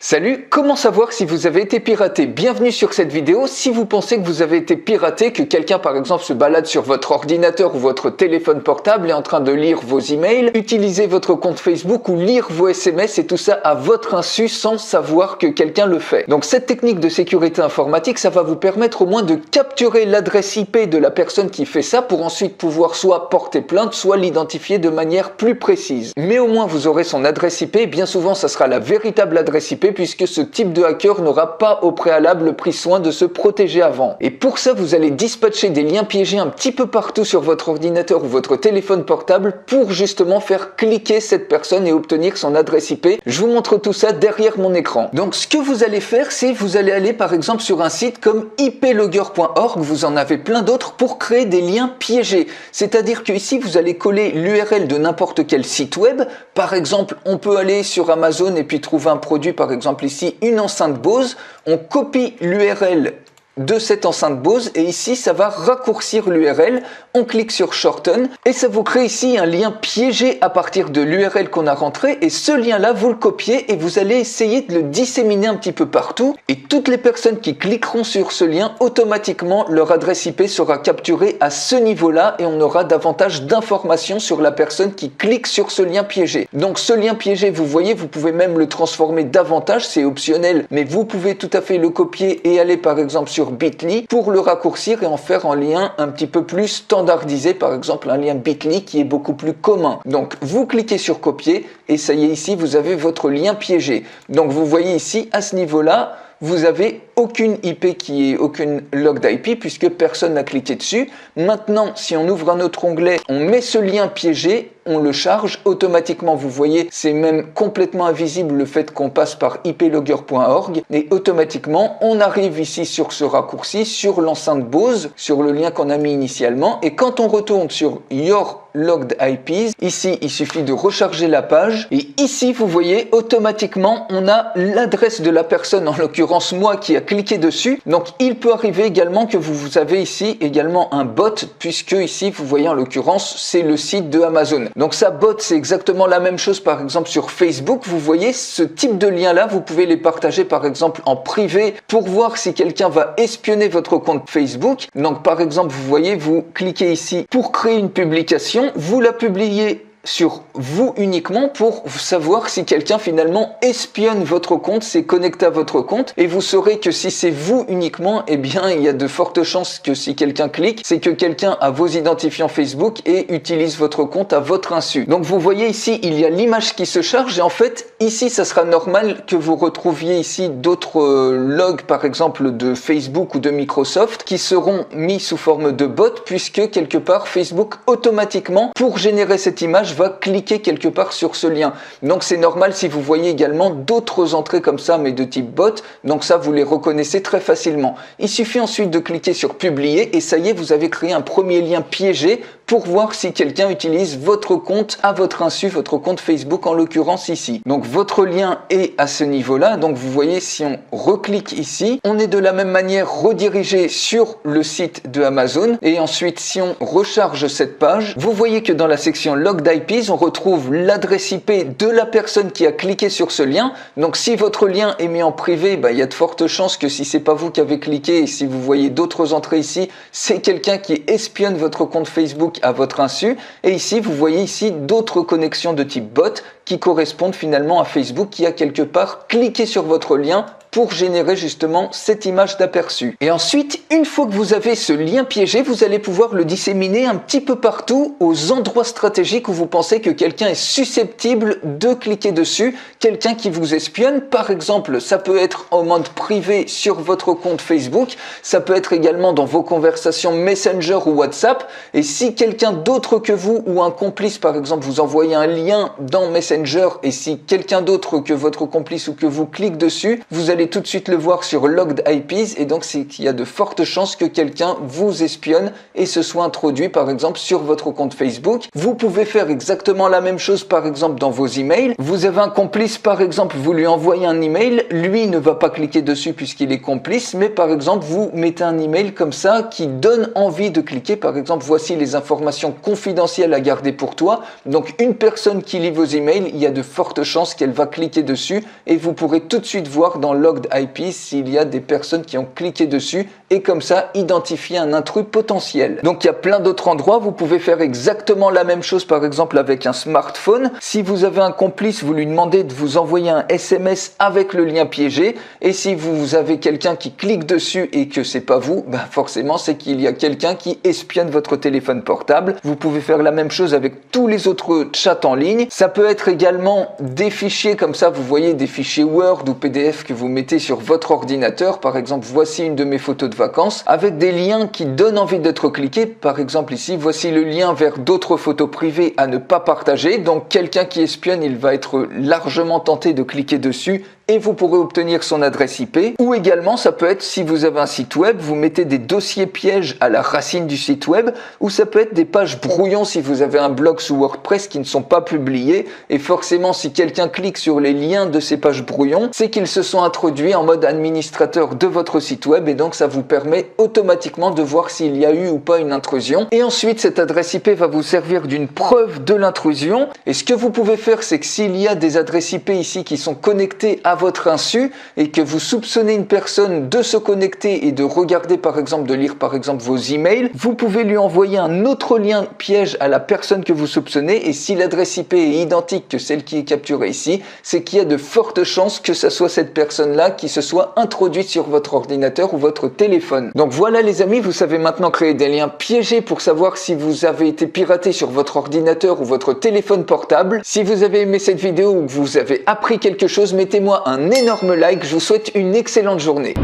Salut, comment savoir si vous avez été piraté? Bienvenue sur cette vidéo. Si vous pensez que vous avez été piraté, que quelqu'un par exemple se balade sur votre ordinateur ou votre téléphone portable est en train de lire vos emails, utiliser votre compte Facebook ou lire vos SMS et tout ça à votre insu sans savoir que quelqu'un le fait. Donc cette technique de sécurité informatique, ça va vous permettre au moins de capturer l'adresse IP de la personne qui fait ça pour ensuite pouvoir soit porter plainte, soit l'identifier de manière plus précise. Mais au moins vous aurez son adresse IP, bien souvent ça sera la véritable adresse IP puisque ce type de hacker n'aura pas au préalable pris soin de se protéger avant. Et pour ça, vous allez dispatcher des liens piégés un petit peu partout sur votre ordinateur ou votre téléphone portable pour justement faire cliquer cette personne et obtenir son adresse IP. Je vous montre tout ça derrière mon écran. Donc ce que vous allez faire, c'est vous allez aller par exemple sur un site comme iplogger.org, vous en avez plein d'autres pour créer des liens piégés. C'est-à-dire que ici, vous allez coller l'URL de n'importe quel site web. Par exemple, on peut aller sur Amazon et puis trouver un produit, par exemple ici une enceinte Bose, on copie l'URL de cette enceinte Bose et ici ça va raccourcir l'URL, on clique sur Shorten et ça vous crée ici un lien piégé à partir de l'URL qu'on a rentré et ce lien là vous le copiez et vous allez essayer de le disséminer un petit peu partout et toutes les personnes qui cliqueront sur ce lien, automatiquement leur adresse IP sera capturée à ce niveau là et on aura davantage d'informations sur la personne qui clique sur ce lien piégé. Donc ce lien piégé, vous voyez, vous pouvez même le transformer davantage, c'est optionnel, mais vous pouvez tout à fait le copier et aller par exemple sur Bitly pour le raccourcir et en faire un lien un petit peu plus standardisé, par exemple un lien Bitly qui est beaucoup plus commun. Donc vous cliquez sur copier et ça y est, ici vous avez votre lien piégé. Donc vous voyez ici à ce niveau-là, vous avez aucune IP qui est aucune logged IP puisque personne n'a cliqué dessus. Maintenant, si on ouvre un autre onglet, on met ce lien piégé, on le charge automatiquement. Vous voyez, c'est même complètement invisible le fait qu'on passe par iplogger.org et automatiquement, on arrive ici sur ce raccourci, sur l'enceinte Bose, sur le lien qu'on a mis initialement. Et quand on retourne sur Your Logged IPs, ici, il suffit de recharger la page et ici, vous voyez, automatiquement, on a l'adresse de la personne, en l'occurrence moi qui a cliqué dessus. Donc, il peut arriver également que vous avez ici également un bot puisque ici, vous voyez en l'occurrence, c'est le site de Amazon. Donc ça bot, c'est exactement la même chose par exemple sur Facebook. Vous voyez ce type de lien là, vous pouvez les partager par exemple en privé pour voir si quelqu'un va espionner votre compte Facebook. Donc par exemple, vous voyez, vous cliquez ici pour créer une publication, vous la publiez sur vous uniquement pour savoir si quelqu'un finalement espionne votre compte, s'est connecté à votre compte et vous saurez que si c'est vous uniquement, eh bien il y a de fortes chances que si quelqu'un clique, c'est que quelqu'un a vos identifiants Facebook et utilise votre compte à votre insu. Donc vous voyez ici, il y a l'image qui se charge et en fait ici ça sera normal que vous retrouviez ici d'autres logs par exemple de Facebook ou de Microsoft qui seront mis sous forme de bot puisque quelque part Facebook automatiquement pour générer cette image va cliquer quelque part sur ce lien. Donc c'est normal si vous voyez également d'autres entrées comme ça mais de type bot, donc ça vous les reconnaissez très facilement. Il suffit ensuite de cliquer sur publier et ça y est, vous avez créé un premier lien piégé pour voir si quelqu'un utilise votre compte à votre insu, votre compte Facebook en l'occurrence ici. Donc votre lien est à ce niveau-là, donc vous voyez si on reclique ici, on est de la même manière redirigé sur le site de Amazon et ensuite si on recharge cette page, vous voyez que dans la section Logged IPs, on retrouve l'adresse IP de la personne qui a cliqué sur ce lien. Donc si votre lien est mis en privé, il y a de fortes chances que si c'est pas vous qui avez cliqué et si vous voyez d'autres entrées ici, c'est quelqu'un qui espionne votre compte Facebook à votre insu. Et ici, vous voyez ici d'autres connexions de type bot qui correspondent finalement à Facebook qui a quelque part cliqué sur votre lien pour générer justement cette image d'aperçu. Et ensuite, une fois que vous avez ce lien piégé, vous allez pouvoir le disséminer un petit peu partout aux endroits stratégiques où vous pensez que quelqu'un est susceptible de cliquer dessus, quelqu'un qui vous espionne. Par exemple, ça peut être en mode privé sur votre compte Facebook, ça peut être également dans vos conversations Messenger ou WhatsApp. Et si quelqu'un d'autre que vous ou un complice, par exemple, vous envoyez un lien dans Messenger et si quelqu'un d'autre que votre complice ou que vous clique dessus, vous allez allez tout de suite le voir sur Logged IPs, et donc c'est qu'il y a de fortes chances que quelqu'un vous espionne et se soit introduit par exemple sur votre compte Facebook. Vous pouvez faire exactement la même chose par exemple dans vos emails. Vous avez un complice par exemple, vous lui envoyez un email, lui ne va pas cliquer dessus puisqu'il est complice, mais par exemple vous mettez un email comme ça qui donne envie de cliquer. Par exemple, voici les informations confidentielles à garder pour toi. Donc une personne qui lit vos emails, il y a de fortes chances qu'elle va cliquer dessus, et vous pourrez tout de suite voir dans Logged IP s'il y a des personnes qui ont cliqué dessus, et comme ça identifier un intrus potentiel. Donc il y a plein d'autres endroits, vous pouvez faire exactement la même chose par exemple avec un smartphone. Si vous avez un complice, vous lui demandez de vous envoyer un SMS avec le lien piégé, et si vous avez quelqu'un qui clique dessus et que c'est pas vous, forcément c'est qu'il y a quelqu'un qui espionne votre téléphone portable. Vous pouvez faire la même chose avec tous les autres chats en ligne. Ça peut être également des fichiers comme ça, vous voyez des fichiers Word ou PDF que vous mettez sur votre ordinateur. Par exemple, voici une de mes photos de vacances avec des liens qui donnent envie d'être cliqués. Par exemple ici, voici le lien vers d'autres photos privées à ne pas partager. Donc quelqu'un qui espionne, il va être largement tenté de cliquer dessus, et vous pourrez obtenir son adresse IP. Ou également, ça peut être si vous avez un site web, vous mettez des dossiers pièges à la racine du site web, ou ça peut être des pages brouillons si vous avez un blog sous WordPress qui ne sont pas publiés, et forcément si quelqu'un clique sur les liens de ces pages brouillons, c'est qu'ils se sont introduits en mode administrateur de votre site web, et donc ça vous permet automatiquement de voir s'il y a eu ou pas une intrusion. Et ensuite, cette adresse IP va vous servir d'une preuve de l'intrusion, et ce que vous pouvez faire, c'est que s'il y a des adresses IP ici qui sont connectées à votre insu et que vous soupçonnez une personne de se connecter et de regarder par exemple, de lire par exemple vos emails, vous pouvez lui envoyer un autre lien piège à la personne que vous soupçonnez, et si l'adresse IP est identique que celle qui est capturée ici, c'est qu'il y a de fortes chances que ce soit cette personne-là qui se soit introduite sur votre ordinateur ou votre téléphone. Donc voilà les amis, vous savez maintenant créer des liens piégés pour savoir si vous avez été piraté sur votre ordinateur ou votre téléphone portable. Si vous avez aimé cette vidéo ou que vous avez appris quelque chose, mettez-moi un énorme like. Je vous souhaite une excellente journée.